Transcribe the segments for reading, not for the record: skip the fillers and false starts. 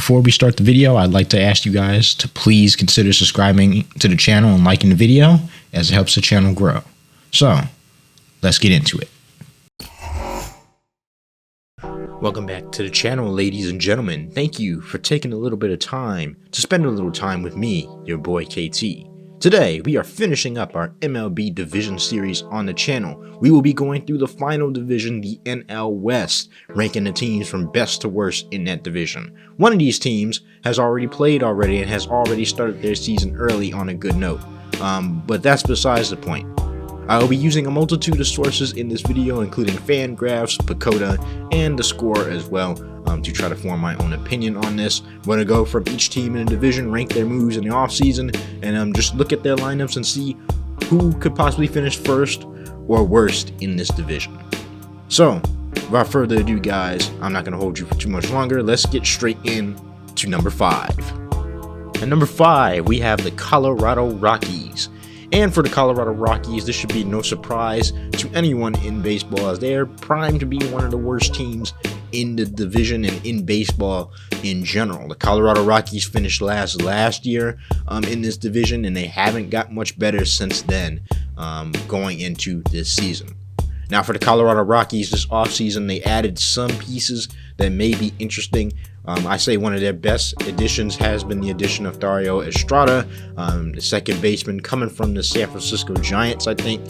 before we start the video, I'd like to ask you guys to please consider subscribing to the channel and liking the video, as it helps the channel grow. So, let's get into it. Welcome back to the channel, ladies and gentlemen. Thank you for taking a little bit of time to spend a little time with me, your boy KT. Today, we are finishing up our MLB Division Series on the channel. We will be going through the final division, the NL West, ranking the teams from best to worst in that division. One of these teams has already played and has already started their season early on a good note. But that's besides the point. I will be using a multitude of sources in this video, including Fangraphs, Pacoda, and the score as well, to try to form my own opinion on this. I'm going to go from each team in the division, rank their moves in the offseason, and just look at their lineups and see who could possibly finish first or worst in this division. So, without further ado, guys, I'm not going to hold you for too much longer. Let's get straight in to number 5. At number 5, we have the Colorado Rockies. And for the Colorado Rockies, this should be no surprise to anyone in baseball, as they are primed to be one of the worst teams in the division and in baseball in general. The Colorado Rockies finished last year in this division, and they haven't got much better since then going into this season. Now, for the Colorado Rockies this offseason, they added some pieces that may be interesting. I say one of their best additions has been the addition of Thairo Estrada, the second baseman coming from the San Francisco Giants, I think.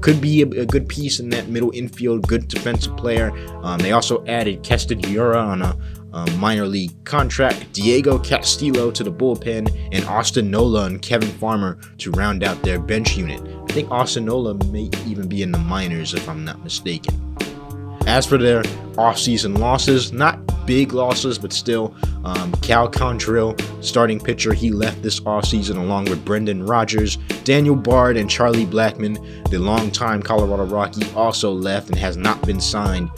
Could be a good piece in that middle infield, good defensive player. They also added Ki-Jana on a minor league contract, Diego Castillo to the bullpen, and Austin Nola and Kevin Farmer to round out their bench unit. I think Austin Nola may even be in the minors if I'm not mistaken. As for their offseason losses, not big losses, but still, Cal Quantrill, starting pitcher, he left this offseason along with Brendan Rodgers. Daniel Bard and Charlie Blackmon, the longtime Colorado Rocky, also left and has not been signed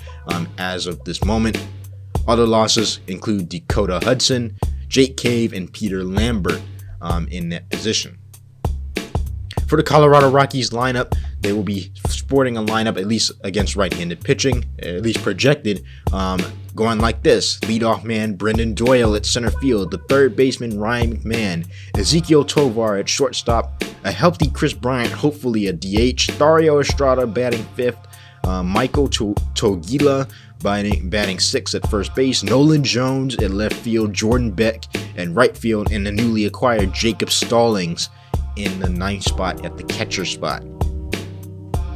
as of this moment. Other losses include Dakota Hudson, Jake Cave, and Peter Lambert in that position. For the Colorado Rockies lineup, they will be sporting a lineup at least against right-handed pitching, at least projected, going like this. Leadoff man Brendan Doyle at center field, the third baseman Ryan McMahon, Ezequiel Tovar at shortstop, a healthy Chris Bryant, hopefully a DH, Thairo Estrada batting fifth, Michael Togila batting sixth at first base, Nolan Jones at left field, Jordan Beck at right field, and the newly acquired Jacob Stallings in the ninth spot at the catcher spot.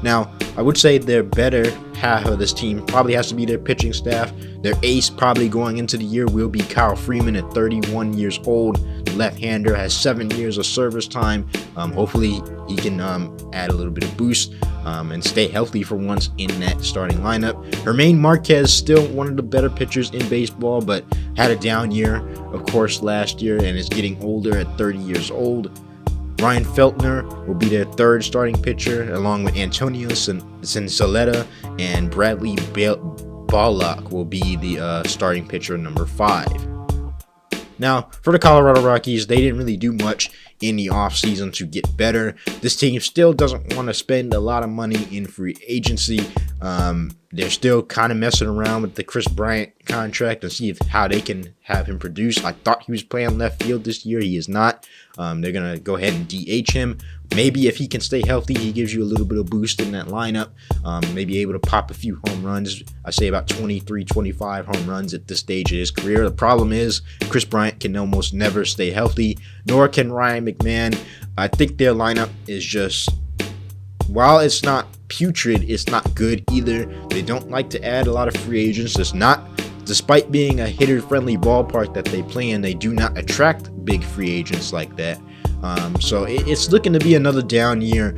Now, I would say their better half of this team probably has to be their pitching staff. Their ace probably going into the year will be Kyle Freeman at 31 years old. The left-hander has 7 years of service time. Hopefully he can add a little bit of boost and stay healthy for once in that starting lineup. Germain Marquez, still one of the better pitchers in baseball, but had a down year, of course, last year, and is getting older at 30 years old. Ryan Feltner will be their third starting pitcher, along with Antonio Cinceletta, and Bradley Ballock will be the starting pitcher number 5. Now, for the Colorado Rockies, they didn't really do much in the offseason to get better. This team still doesn't want to spend a lot of money in free agency. They're still kind of messing around with the Chris Bryant contract and see how they can have him produce. I thought he was playing left field this year. He is not. They're going to go ahead and DH him. Maybe if he can stay healthy, he gives you a little bit of boost in that lineup. Maybe able to pop a few home runs. I say about 23, 25 home runs at this stage of his career. The problem is Chris Bryant can almost never stay healthy, nor can Ryan McMahon. I think their lineup is just, while it's not putrid, it's not good either. They don't like to add a lot of free agents. It's not, despite being a hitter-friendly ballpark that they play in, they do not attract big free agents like that. So it's looking to be another down year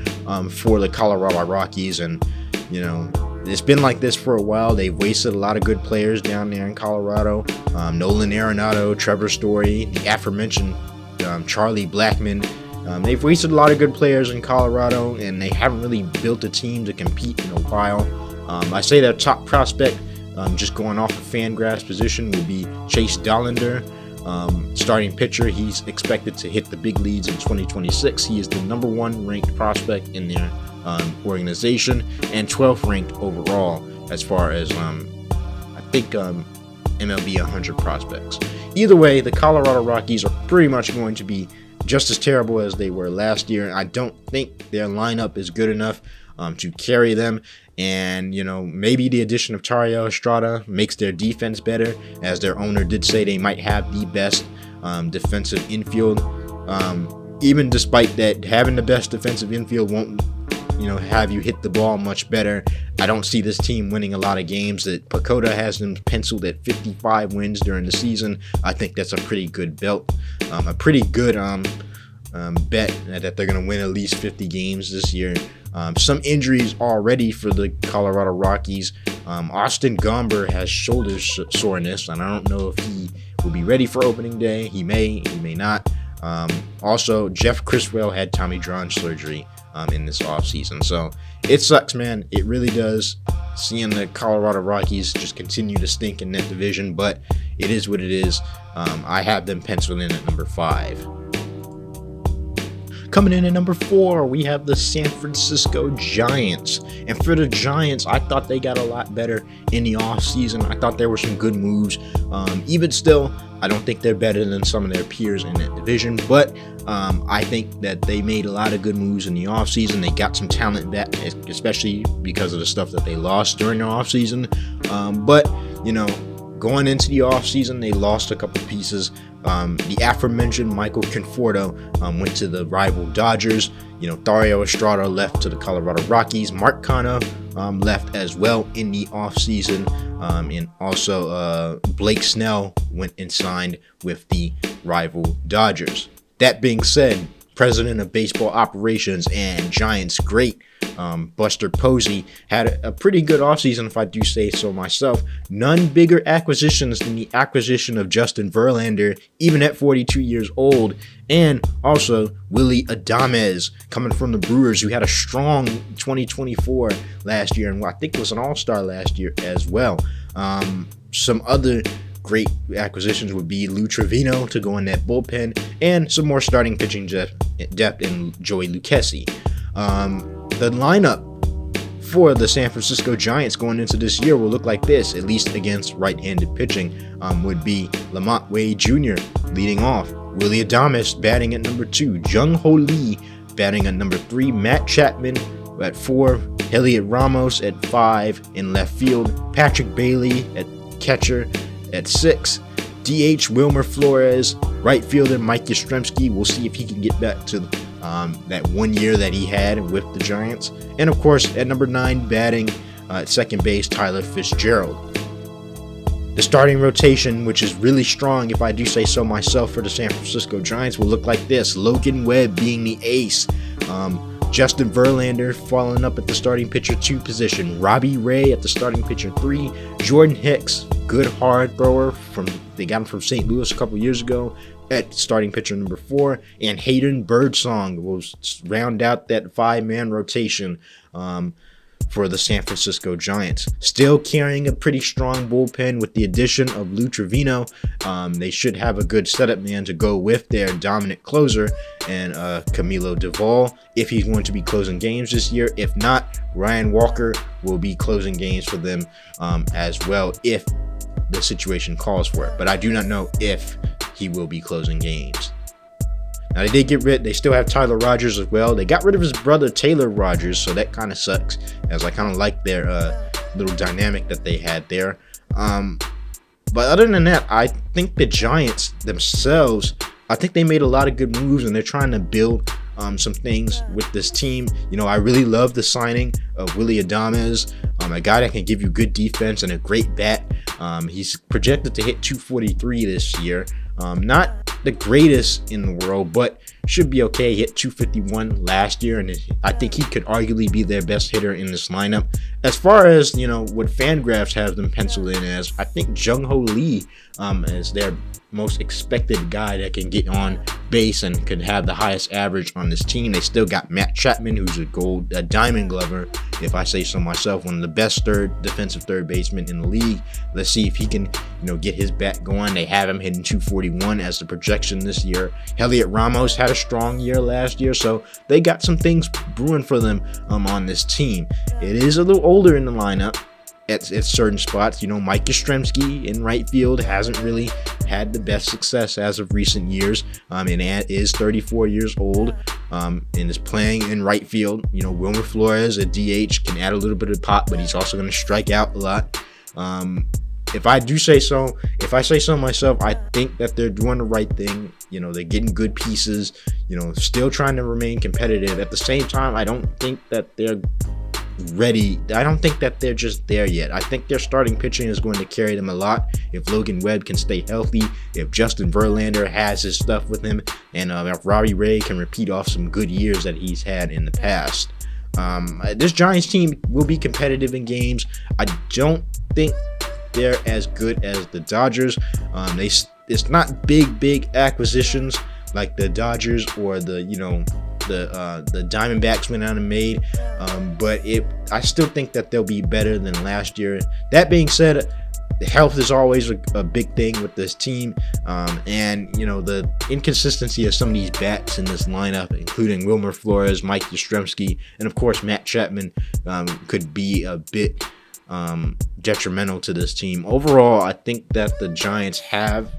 for the Colorado Rockies, and you know, it's been like this for a while. They've wasted a lot of good players down there in Colorado. Nolan Arenado, Trevor Story, the aforementioned Charlie Blackmon. They've wasted a lot of good players in Colorado, and they haven't really built a team to compete in a while. I say their top prospect, just going off of Fangraphs position, will be Chase Dollander. Starting pitcher, he's expected to hit the big leagues in 2026. He is the number 1 ranked prospect in their organization and 12th ranked overall as far as I think MLB 100 prospects. either way, the Colorado Rockies are pretty much going to be just as terrible as they were last year. I don't think their lineup is good enough to carry them. And, maybe the addition of Thairo Estrada makes their defense better. As their owner did say, they might have the best defensive infield. Even despite that, having the best defensive infield won't, have you hit the ball much better. I don't see this team winning a lot of games. That Pacoda has them penciled at 55 wins during the season. I think that's a pretty good belt, a pretty good bet that they're going to win at least 50 games this year. Some injuries already for the Colorado Rockies. Austin Gomber has shoulder soreness, and I don't know if he will be ready for opening day. He may not. Also, Jeff Criswell had Tommy John surgery in this offseason. So it sucks, man. It really does. Seeing the Colorado Rockies just continue to stink in that division, but it is what it is. I have them penciled in at number 5. Coming in at number 4, we have the San Francisco Giants. And for the Giants, I thought they got a lot better in the offseason. I thought there were some good moves. Even still, I don't think they're better than some of their peers in that division. But I think that they made a lot of good moves in the offseason. They got some talent back, especially because of the stuff that they lost during the offseason. But going into the offseason, they lost a couple pieces. The aforementioned Michael Conforto went to the rival Dodgers. Thairo Estrada left to the Colorado Rockies. Mark Canha left as well in the offseason. And also Blake Snell went and signed with the rival Dodgers. That being said, president of baseball operations and Giants great Buster Posey had a pretty good offseason, if I do say so myself. None bigger acquisitions than the acquisition of Justin Verlander, even at 42 years old, and also Willy Adames coming from the Brewers, who had a strong 2024 last year, and I think was an all-star last year as well. Some other great acquisitions would be Lou Trevino to go in that bullpen, and some more starting pitching depth in Joey Lucchesi. The lineup for the San Francisco Giants going into this year will look like this, at least against right-handed pitching. Would be Lamont Wade Jr. leading off, Willy Adames batting at number 2, Jung-Ho Lee batting at number 3, Matt Chapman at 4, Heliot Ramos at 5 in left field, Patrick Bailey at catcher at 6, DH Wilmer Flores, right fielder Mike Yastrzemski. We'll see if he can get back to that 1 year that he had with the Giants. And of course, at number 9, batting at second base, Tyler Fitzgerald. The starting rotation, which is really strong, if I do say so myself, for the San Francisco Giants, will look like this. Logan Webb being the ace. Justin Verlander following up at the starting pitcher 2 position. Robbie Ray at the starting pitcher 3. Jordan Hicks, good hard thrower, they got him from St. Louis a couple years ago, at starting pitcher number 4. And Hayden Birdsong will round out that 5-man rotation for the San Francisco Giants. Still carrying a pretty strong bullpen with the addition of Lou Trevino. They should have a good setup man to go with their dominant closer and Camilo Duvall, if he's going to be closing games this year. If not, Ryan Walker will be closing games for them as well, if the situation calls for it. But I do not know if he will be closing games. Now, they still have Tyler Rogers as well. They got rid of his brother Taylor Rogers, so that kind of sucks, as I kind of like their little dynamic that they had there. But other than that, I think the Giants themselves, I think they made a lot of good moves, and they're trying to build some things with this team. I really love the signing of Willy Adames, a guy that can give you good defense and a great bat. He's projected to hit 243 this year. Not the greatest in the world, but should be okay. He hit 251 last year, and I think he could arguably be their best hitter in this lineup. As far as, what Fangraphs have them penciled in as, I think Jung-Ho Lee is their most expected guy that can get on base and could have the highest average on this team. They still got Matt Chapman, who's a diamond glover, if I say so myself, one of the best defensive third basemen in the league. Let's see if he can, get his bat going. They have him hitting 241 as the projection this year. Heliot Ramos had a strong year last year, so they got some things brewing for them on this team. It is a little older in the lineup, at certain spots. You know, Mike Yastrzemski in right field hasn't really had the best success as of recent years, and is 34 years old, and is playing in right field. You know, Wilmer Flores at DH can add a little bit of pop, but he's also going to strike out a lot. If I say so myself, I think that they're doing the right thing. You know, they're getting good pieces, you know, still trying to remain competitive. At the same time, I don't think that they're ready. I don't think that they're just there yet. I think their starting pitching is going to carry them a lot if Logan Webb can stay healthy, if Justin Verlander has his stuff with him, and if Robbie Ray can repeat off some good years that he's had in the past. This Giants team will be competitive in games. I don't think they're as good as the Dodgers. It's not big acquisitions like the Dodgers or the Diamondbacks went out and made, but I still think that they'll be better than last year. That being said, the health is always a big thing with this team, and you know, the inconsistency of some of these bats in this lineup, including Wilmer Flores, Mike Yastrzemski, and of course Matt Chapman, could be a bit detrimental to this team. Overall, I think that the Giants have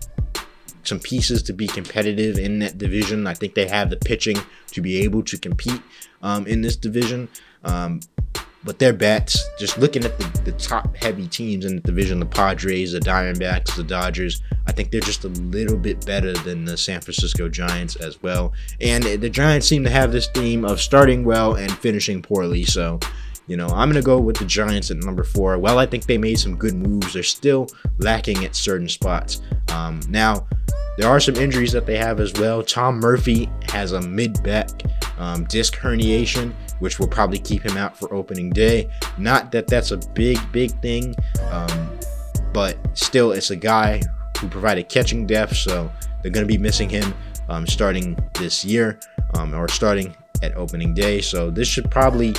some pieces to be competitive in that division. I think they have the pitching to be able to compete in this division. But their bats, just looking at the top heavy teams in the division, the Padres, the Diamondbacks, the Dodgers, I think they're just a little bit better than the San Francisco Giants as well. And the Giants seem to have this theme of starting well and finishing poorly. So, you know, I'm going to go with the Giants at number 4. Well, I think they made some good moves. They're still lacking at certain spots. Now, there are some injuries that they have as well. Tom Murphy has a mid-back disc herniation, which will probably keep him out for opening day. Not that that's a big thing, but still, it's a guy who provided catching depth, so they're going to be missing him starting this year, or starting at opening day. So this should probably,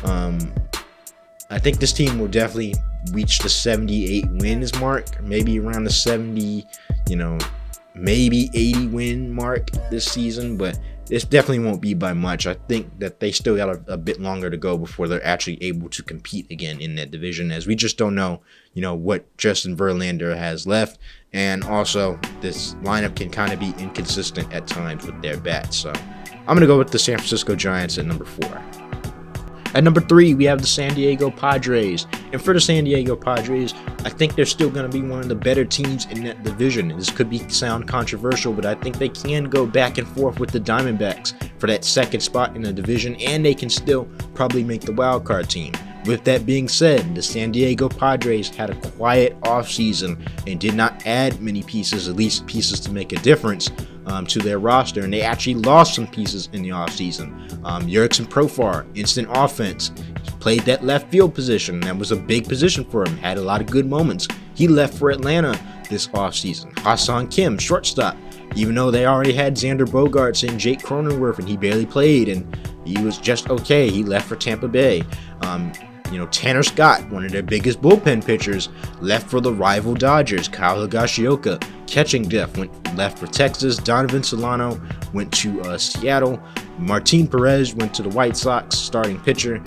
I think this team will definitely reach the 78 wins mark, maybe around the 70, maybe 80 win mark this season, but this definitely won't be by much. I think that they still got a bit longer to go before they're actually able to compete again in that division, as we just don't know, what Justin Verlander has left. And also, this lineup can kind of be inconsistent at times with their bats. So I'm going to go with the San Francisco Giants at number 4. At number 3, we have the San Diego Padres. And for the San Diego Padres, I think they're still going to be one of the better teams in that division. This could sound controversial, but I think they can go back and forth with the Diamondbacks for that second spot in the division, and they can still probably make the wild card team. With that being said, the San Diego Padres had a quiet offseason and did not add many pieces, at least pieces to make a difference to their roster, and they actually lost some pieces in the offseason. Jurickson Profar, instant offense, played that left field position. That was a big position for him, had a lot of good moments. He left for Atlanta this offseason. Ha-Seong Kim, shortstop, even though they already had Xander Bogaerts and Jake Cronenworth, and he barely played, and he was just okay. He left for Tampa Bay. Tanner Scott, one of their biggest bullpen pitchers, left for the rival Dodgers. Kyle Higashioka, catching depth, left for Texas. Donovan Solano went to Seattle. Martin Perez went to the White Sox, starting pitcher.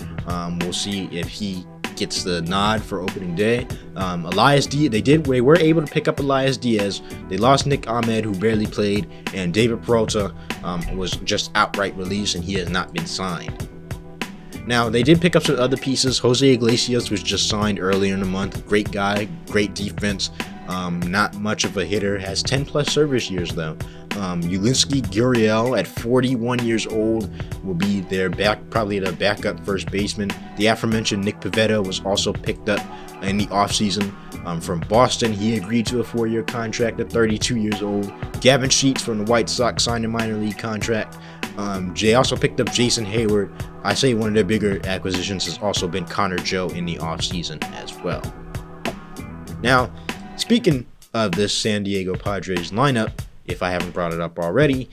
We'll see if he gets the nod for opening day. Elias Diaz, they were able to pick up Elias Diaz. They lost Nick Ahmed, who barely played, and David Peralta was just outright released, and he has not been signed. Now, they did pick up some other pieces. Jose Iglesias was just signed earlier in the month. Great guy, great defense. Not much of a hitter. Has 10+ service years, though. Ulinski Gurriel, at 41 years old, will be probably their backup first baseman. The aforementioned Nick Pivetta was also picked up in the offseason from Boston. He agreed to a 4-year contract at 32 years old. Gavin Sheets from the White Sox signed a minor league contract. They also picked up Jason Hayward. I say one of their bigger acquisitions has also been Connor Joe in the offseason as well. Now, speaking of this San Diego Padres lineup, if I haven't brought it up already,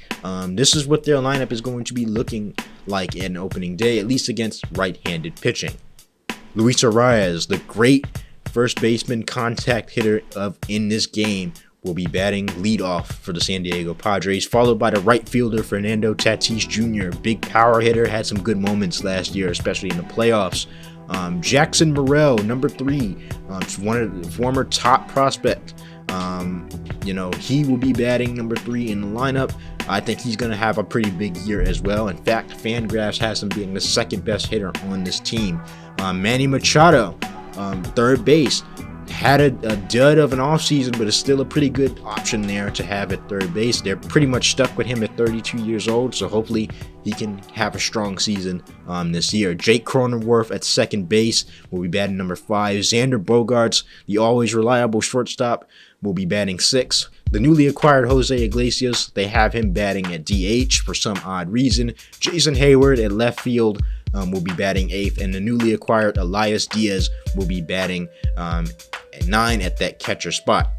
this is what their lineup is going to be looking like in opening day, at least against right-handed pitching. Luis Arraez, the great first baseman contact hitter in this game, will be batting leadoff for the San Diego Padres, followed by the right fielder Fernando Tatis Jr., big power hitter, had some good moments last year, especially in the playoffs. Jackson Morrell, number 3, one of the former top prospect. He will be batting number 3 in the lineup. I think he's going to have a pretty big year as well. In fact, Fangraphs has him being the second best hitter on this team. Manny Machado, third base, had a dud of an offseason, but is still a pretty good option there to have at third base. They're pretty much stuck with him at 32 years old, so hopefully he can have a strong season this year. Jake Cronenworth at second base will be batting number 5. Xander Bogaerts, the always reliable shortstop, will be batting 6. The newly acquired Jose Iglesias, they have him batting at DH for some odd reason. Jason Hayward at left field will be batting 8th, and the newly acquired Elias Diaz will be batting at 9 at that catcher spot.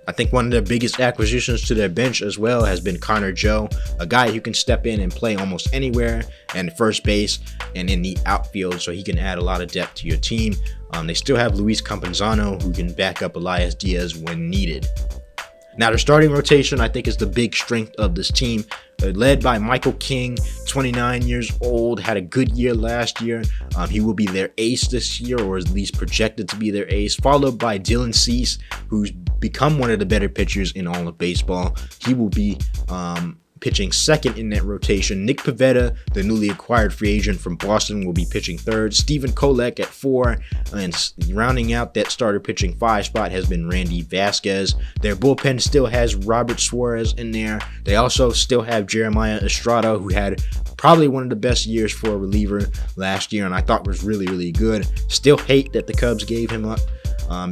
I think one of their biggest acquisitions to their bench as well has been Connor Joe, a guy who can step in and play almost anywhere, and first base and in the outfield, so he can add a lot of depth to your team. They still have Luis Campuzano, who can back up Elias Diaz when needed. Now, the starting rotation, I think, is the big strength of this team. Led by Michael King, 29 years old, had a good year last year. He will be their ace this year, or at least projected to be their ace, followed by Dylan Cease, who's become one of the better pitchers in all of baseball. He will be pitching second in that rotation. Nick Pivetta, the newly acquired free agent from Boston, will be pitching third. Stephen Kolek at 4, and rounding out that starter pitching 5 spot has been Randy Vasquez. Their bullpen still has Robert Suarez in there. They also still have Jeremiah Estrada, who had probably one of the best years for a reliever last year, and I thought was really, really good. Still hate that the Cubs gave him up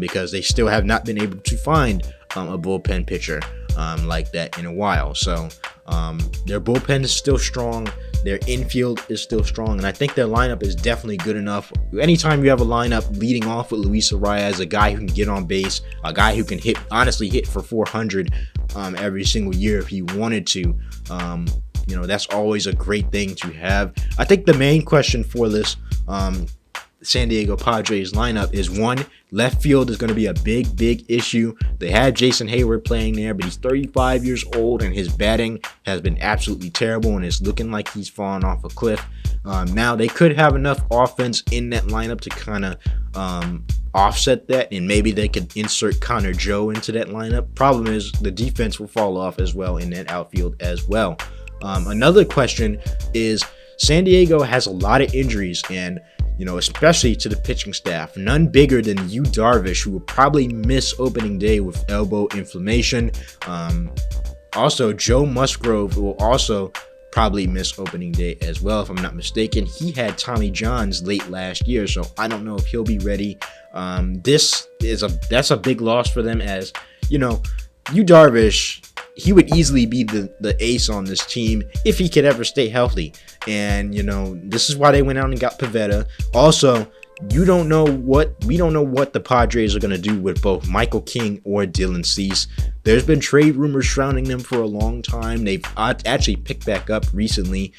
because they still have not been able to find a bullpen pitcher like that in a while. So their bullpen is still strong, their infield is still strong, and I think their lineup is definitely good enough. Anytime you have a lineup leading off with Luis Arias, a guy who can get on base, a guy who can hit for 400 every single year if he wanted to, that's always a great thing to have. I think the main question for this San Diego Padres lineup is, one, left field is going to be a big issue. They had Jason Hayward playing there, but he's 35 years old and his batting has been absolutely terrible, and it's looking like he's falling off a cliff. Now they could have enough offense in that lineup to kind of offset that, and maybe they could insert Connor Joe into that lineup. Problem is the defense will fall off as well in that outfield as well. Another question is, San Diego has a lot of injuries, and especially to the pitching staff. None bigger than Yu Darvish, who will probably miss opening day with elbow inflammation. Also, Joe Musgrove will also probably miss opening day as well, if I'm not mistaken. He had Tommy John's late last year, so I don't know if he'll be ready. That's a big loss for them, as Yu Darvish, he would easily be the ace on this team if he could ever stay healthy. And, this is why they went out and got Pivetta. Also, we don't know what the Padres are going to do with both Michael King or Dylan Cease. There's been trade rumors surrounding them for a long time. They've actually picked back up recently.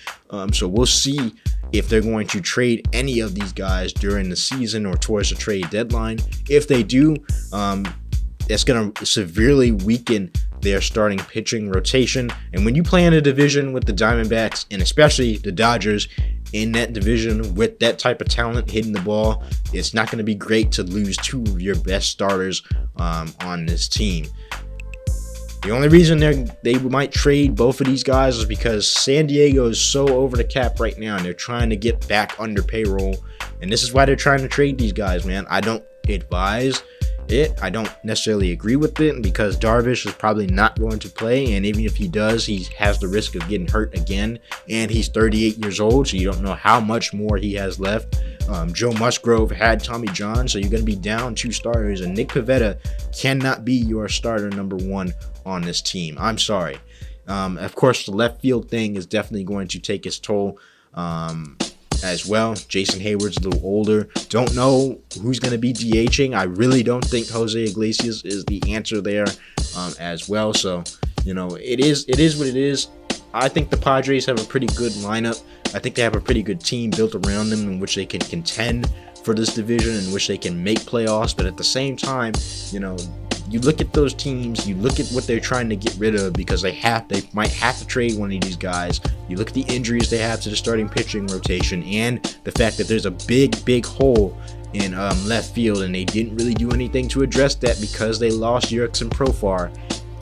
So we'll see if they're going to trade any of these guys during the season or towards the trade deadline. If they do, that's going to severely weaken their starting pitching rotation. And when you play in a division with the Diamondbacks, and especially the Dodgers, in that division with that type of talent hitting the ball, it's not going to be great to lose 2 of your best starters on this team. The only reason they might trade both of these guys is because San Diego is so over the cap right now, and they're trying to get back under payroll. And this is why they're trying to trade these guys, man. I don't advise it. I don't necessarily agree with it, because Darvish is probably not going to play, and even if he does, he has the risk of getting hurt again, and he's 38 years old, so you don't know how much more he has left. Joe Musgrove had Tommy John, so you're going to be down 2 starters, and Nick Pivetta cannot be your starter number 1 on this team. I'm sorry. Of course, the left field thing is definitely going to take its toll as well. Jason Hayward's a little older. Don't know who's going to be DHing. I really don't think Jose Iglesias is the answer there as well. So, it is what it is. I think the Padres have a pretty good lineup. I think they have a pretty good team built around them in which they can contend for this division, in which they can make playoffs. But at the same time, you look at those teams, you look at what they're trying to get rid of because they might have to trade one of these guys. You look at the injuries they have to the starting pitching rotation and the fact that there's a big hole in left field, and they didn't really do anything to address that because they lost Jurickson Profar.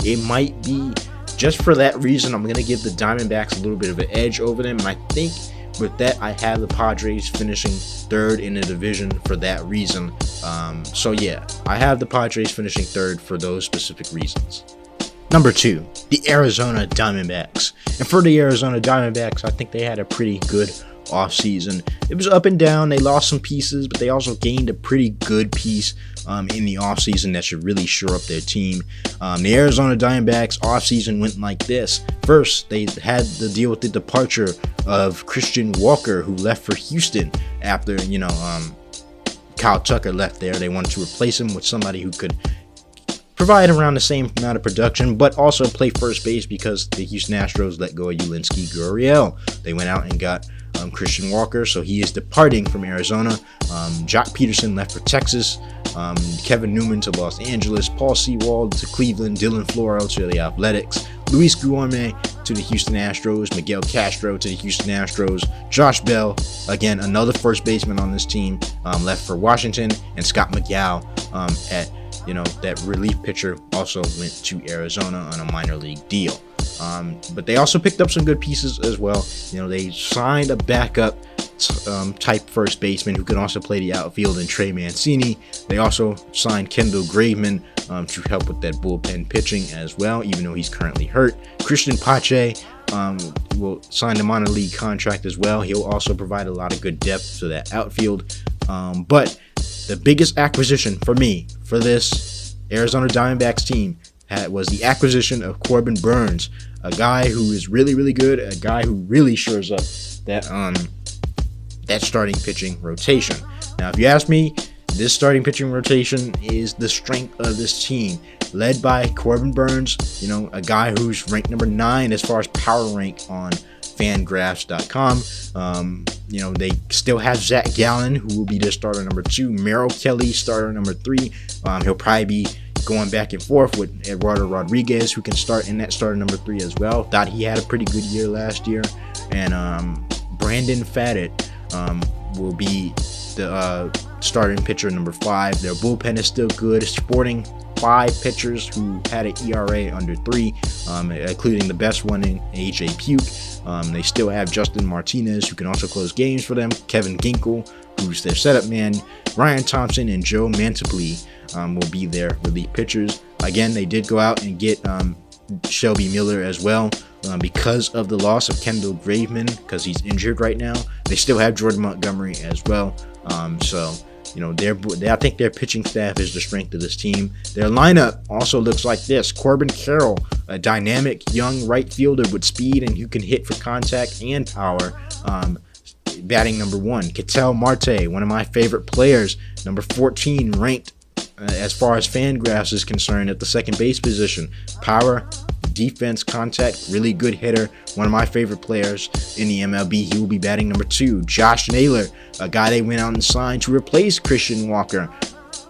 It might be just for that reason I'm going to give the Diamondbacks a little bit of an edge over them. And I think with that, I have the Padres finishing third in the division for that reason. So yeah, I have the Padres finishing third for those specific reasons. Number 2, the Arizona Diamondbacks. And for the Arizona Diamondbacks, I think they had a pretty good offseason. It was up and down. They lost some pieces, but they also gained a pretty good piece in the offseason that should really shore up their team. The Arizona Diamondbacks offseason went like this. First, they had to deal with the departure of Christian Walker, who left for Houston after, Kyle Tucker left there. They wanted to replace him with somebody who could provide around the same amount of production, but also play first base because the Houston Astros let go of Yulinski Gurriel. They went out and got Christian Walker, so he is departing from Arizona. Jock Peterson left for Texas. Kevin Newman to Los Angeles. Paul Sewald to Cleveland. Dylan Floro to the Athletics. Luis Guillorme to the Houston Astros. Miguel Castro to the Houston Astros. Josh Bell, again, another first baseman on this team, left for Washington. And Scott McGow that relief pitcher also went to Arizona on a minor league deal. But they also picked up some good pieces as well. They signed a backup type first baseman who can also play the outfield in Trey Mancini. They also signed Kendall Graveman to help with that bullpen pitching as well, even though he's currently hurt. Christian Pache will sign a minor league contract as well. He'll also provide a lot of good depth to that outfield. But the biggest acquisition for me for this Arizona Diamondbacks team was the acquisition of Corbin Burnes, a guy who is really good, a guy who really shores up that starting pitching rotation. Now, if you ask me, this starting pitching rotation is the strength of this team, led by Corbin Burnes, a guy who's ranked number 9 as far as power rank on Fangraphs.com. They still have Zach Gallen, who will be their starter number 2. Merrill Kelly, starter number 3. He'll probably be going back and forth with Eduardo Rodriguez, who can start in that starter number 3 as well. Thought he had a pretty good year last year. And Brandon Faddet will be the starting pitcher number 5. Their bullpen is still good, sporting 5 pitchers who had an ERA under 3, including the best one in A.J. Puke. They still have Justin Martinez, who can also close games for them. Kevin Ginkel, who's their setup man. Ryan Thompson and Joe Mantiply will be their relief pitchers. Again, they did go out and get Shelby Miller as well because of the loss of Kendall Graveman, because he's injured right now. They still have Jordan Montgomery as well. I think their pitching staff is the strength of this team. Their lineup also looks like this. Corbin Carroll, a dynamic young right fielder with speed and who can hit for contact and power, batting number 1. Ketel Marte, one of my favorite players, number 14 ranked as far as Fangraphs is concerned at the second base position. Power, defense, contact, really good hitter. One of my favorite players in the MLB. He will be batting number 2. Josh Naylor, a guy they went out and signed to replace Christian Walker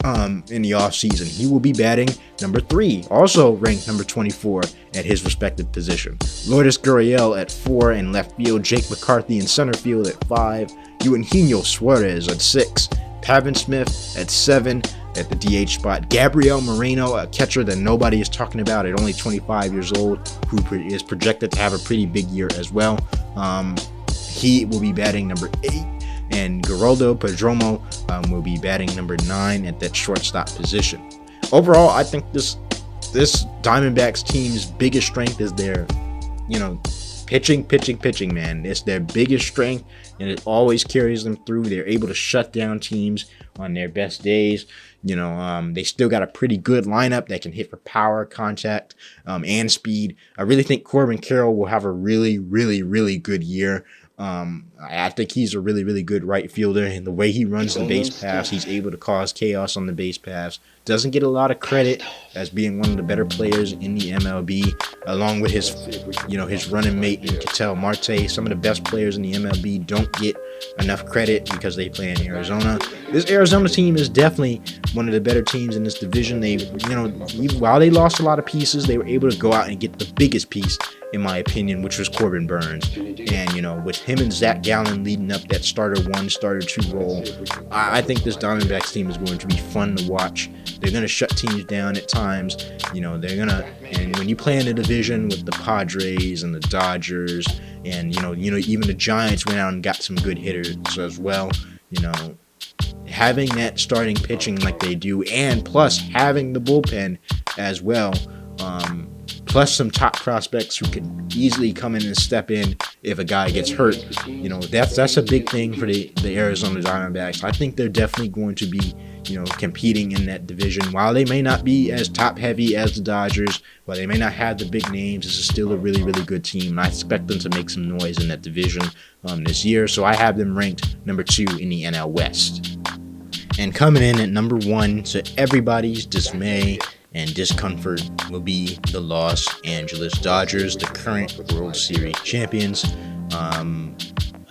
in the offseason. He will be batting number 3, also ranked number 24 at his respective position. Lourdes Gurriel at 4 in left field. Jake McCarthy in center field at 5. Eugenio Suarez at 6. Pavin Smith at 7 at the DH spot. Gabriel Moreno, a catcher that nobody is talking about at only 25 years old, who is projected to have a pretty big year as well. He will be batting number 8. And Geraldo Perdomo will be batting number 9 at that shortstop position. Overall, I think this Diamondbacks team's biggest strength is their, pitching, man. It's their biggest strength, and it always carries them through. They're able to shut down teams on their best days. They still got a pretty good lineup that can hit for power, contact, and speed. I really think Corbin Carroll will have a really good year. I think he's a really good right fielder, and the way he runs the base pass, he's able to cause chaos on the base pass. Doesn't get a lot of credit as being one of the better players in the MLB, along with his running mate in Ketel Marte. Some of the best players in the MLB don't get enough credit because they play in Arizona. this Arizona team is definitely one of the better teams in this division. They, while they lost a lot of pieces, they were able to go out and get the biggest piece, in my opinion, which was Corbin Burns. And, with him and Zach Gallen leading up that starter 1, starter 2 role, I think this Diamondbacks team is going to be fun to watch. They're going to shut teams down at times. And when you play in a division with the Padres and the Dodgers and, even the Giants went out and got some good hitters as well, having that starting pitching like they do, and plus having the bullpen as well, plus some top prospects who could easily come in and step in if a guy gets hurt. That's a big thing for the Arizona Diamondbacks. I think they're definitely going to be, competing in that division. While they may not be as top heavy as the Dodgers, while they may not have the big names, this is still a really, really good team. And I expect them to make some noise in that division this year. So I have them ranked number 2 in the NL West. And coming in at number 1, to everybody's dismay and discomfort, will be the Los Angeles Dodgers, the current World Series champions.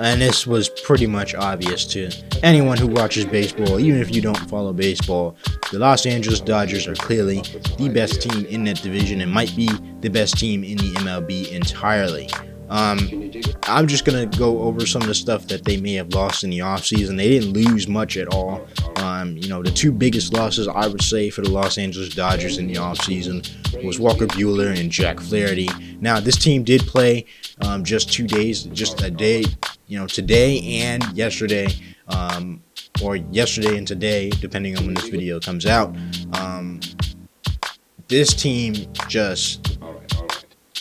And this was pretty much obvious to anyone who watches baseball, even if you don't follow baseball. The Los Angeles Dodgers are clearly the best team in that division and might be the best team in the MLB entirely. I'm just going to go over some of the stuff that they may have lost in the offseason. They didn't lose much at all. The 2 biggest losses, I would say, for the Los Angeles Dodgers in the offseason was Walker Buehler and Jack Flaherty. Now, this team did play just 2 days, just a day, today and yesterday, or yesterday and today, depending on when this video comes out. This team just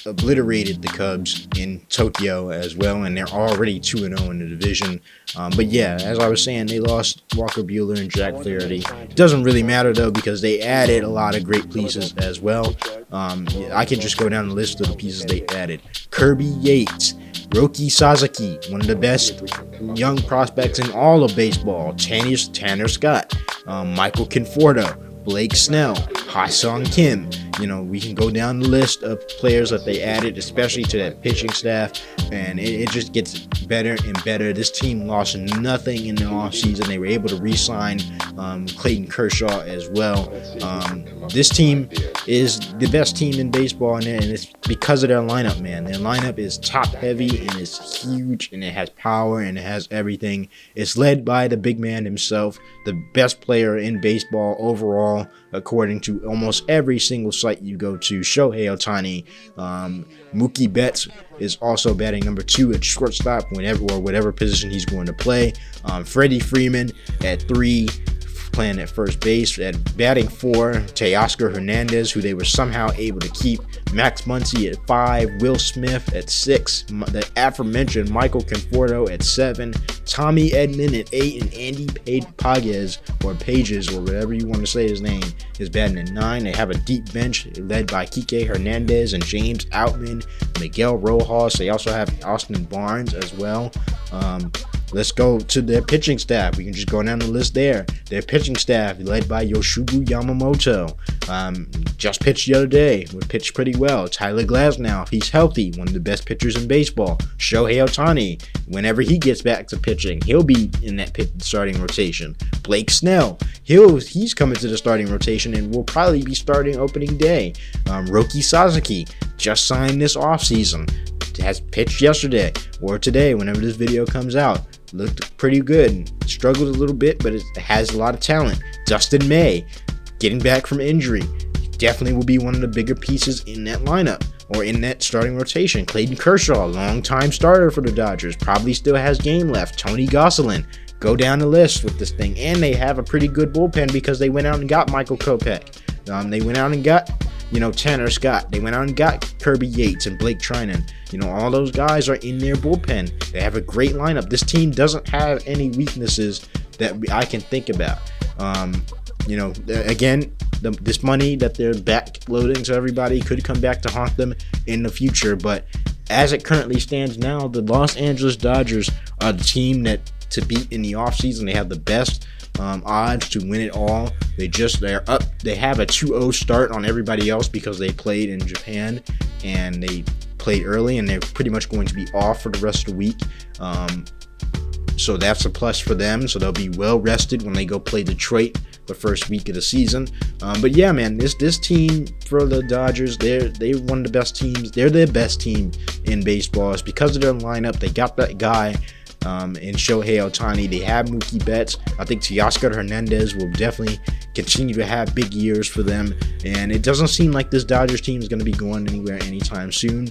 obliterated the Cubs in Tokyo as well, and they're already 2-0 in the division. But yeah, as I was saying, they lost Walker Buehler and Jack Flaherty. It doesn't really matter though, because they added a lot of great pieces as well. I can just go down the list of the pieces they added. Kirby Yates, Roki Sasaki, one of the best young prospects in all of baseball. Tanner Scott, Michael Conforto, Blake Snell, Ha-Sung Kim. We can go down the list of players that they added, especially to that pitching staff, and it just gets better and better. This team lost nothing in the offseason. They were able to re-sign Clayton Kershaw as well. This team is the best team in baseball, and it's because of their lineup, man. Their lineup is top heavy, and it's huge, and it has power, and it has everything. It's led by the big man himself, the best player in baseball overall, according to almost every single site you go to. Shohei Ohtani. Mookie Betts is also batting number 2 at shortstop, whatever position he's going to play. Freddie Freeman at 3, playing at first base. At batting 4, Teoscar Hernandez, who they were somehow able to keep. Max Muncy at 5, Will Smith at 6, the aforementioned Michael Conforto at 7, Tommy Edman at 8, and Andy Pages, or whatever you want to say his name, is batting at 9. They have a deep bench led by Kike Hernandez and James Outman, Miguel Rojas. They also have Austin Barnes as well. Let's go to their pitching staff. We can just go down the list there. Their pitching staff, led by Yoshiguchi Yamamoto, just pitched the other day. Would pitch pretty well. Tyler Glasnow, if he's healthy, one of the best pitchers in baseball. Shohei Ohtani, whenever he gets back to pitching, he'll be in that starting rotation. Blake Snell, he's coming to the starting rotation and will probably be starting opening day. Roki Sasaki just signed this offseason. Has pitched yesterday or today, whenever this video comes out. Looked pretty good. Struggled a little bit, but it has a lot of talent. Dustin May, getting back from injury, definitely will be one of the bigger pieces in that lineup or in that starting rotation. Clayton Kershaw, longtime starter for the Dodgers, probably still has game left. Tony Gosselin, go down the list with this thing. And they have a pretty good bullpen because they went out and got Michael Kopech. They went out and got Tanner Scott. They went out and got Kirby Yates and Blake Trinan. All those guys are in their bullpen. They have a great lineup. This team doesn't have any weaknesses that I can think about. Again, this money that they're backloading to everybody could come back to haunt them in the future. But as it currently stands now, the Los Angeles Dodgers are the team that to beat in the offseason. They have the best odds to win it all. They're up. They have a 2-0 start on everybody else because they played in Japan and they played early, and they're pretty much going to be off for the rest of the week. so that's a plus for them. So they'll be well rested when they go play Detroit the first week of the season. But yeah, man, this team for the Dodgers, they're one of the best teams. They're the best team in baseball. It's because of their lineup. They got that guy in Shohei Ohtani. They have Mookie Betts. I think Teoscar Hernandez will definitely continue to have big years for them, and it doesn't seem like this Dodgers team is going to be going anywhere anytime soon.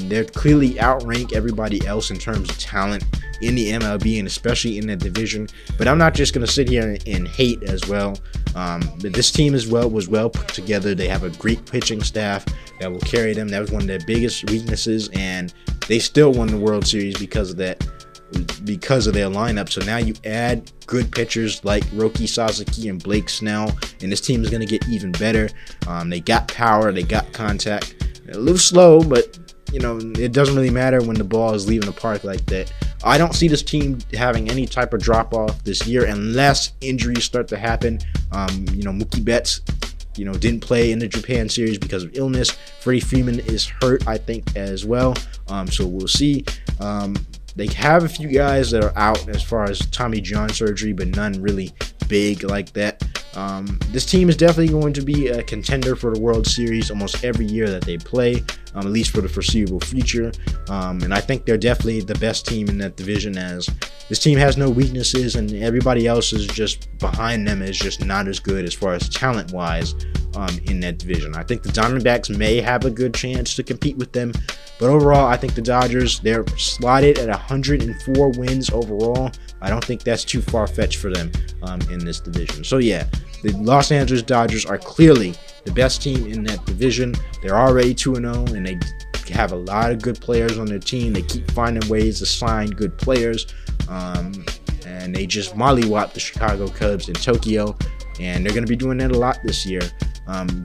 They're clearly outrank everybody else in terms of talent in the MLB, and especially in that division. But I'm not just going to sit here and hate as well. But this team was well put together. They have a great pitching staff that will carry them. That was one of their biggest weaknesses, and they still won the World Series because of that, because of their lineup. So now you add good pitchers like Roki Sasaki and Blake Snell, and this team is going to get even better. They got power, they got contact. A little slow, but you know, it doesn't really matter when the ball is leaving the park like that. I don't see this team having any type of drop off this year unless injuries start to happen. Mookie Betts, didn't play in the Japan series because of illness. Freddie Freeman is hurt, I think, as well. So we'll see. They have a few guys that are out as far as Tommy John surgery, but none really big like that. This team is definitely going to be a contender for the World Series almost every year that they play, at least for the foreseeable future. And I think they're definitely the best team in that division, as this team has no weaknesses and everybody else is just behind them is just not as good as far as talent-wise in that division. I think the Diamondbacks may have a good chance to compete with them, but overall, I think the Dodgers, they're slotted at 104 wins overall. I don't think that's too far-fetched for them in this division. So yeah, the Los Angeles Dodgers are clearly the best team in that division. They're already 2-0, and they have a lot of good players on their team. They keep finding ways to sign good players, and they just mollywop the Chicago Cubs in Tokyo, and they're going to be doing that a lot this year.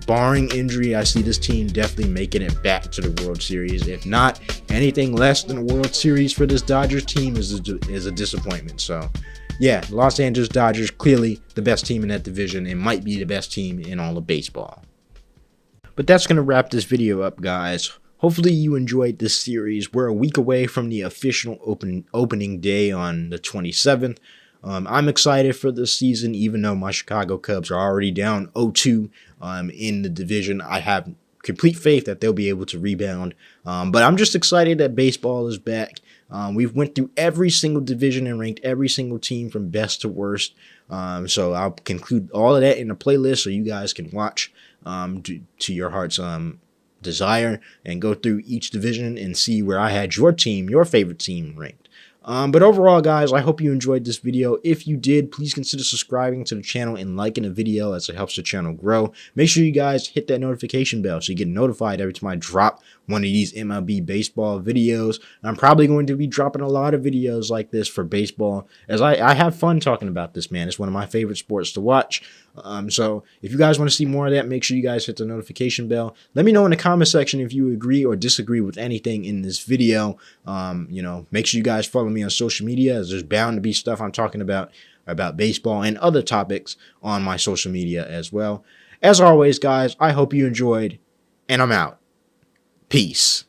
Barring injury, I see this team definitely making it back to the World Series. If not, anything less than a World Series for this Dodgers team is a disappointment. So yeah, Los Angeles Dodgers, clearly the best team in that division and might be the best team in all of baseball. But that's going to wrap this video up, guys. Hopefully you enjoyed this series. We're a week away from the official opening day on the 27th. I'm excited for this season, even though my Chicago Cubs are already down 0-2 in the division. I have complete faith that they'll be able to rebound. But I'm just excited that baseball is back. We've went through every single division and ranked every single team from best to worst. So I'll conclude all of that in a playlist so you guys can watch to your heart's desire and go through each division and see where I had your team, your favorite team, ranked. But overall, guys, I hope you enjoyed this video. If you did, please consider subscribing to the channel and liking the video, as it helps the channel grow. Make sure you guys hit that notification bell so you get notified every time I drop one of these MLB baseball videos. I'm probably going to be dropping a lot of videos like this for baseball, as I have fun talking about this, man. It's one of my favorite sports to watch. So if you guys want to see more of that, make sure you guys hit the notification bell. Let me know in the comment section if you agree or disagree with anything in this video. Make sure you guys follow me on social media, as there's bound to be stuff I'm talking about baseball and other topics on my social media as well. As always, guys, I hope you enjoyed, and I'm out. Peace.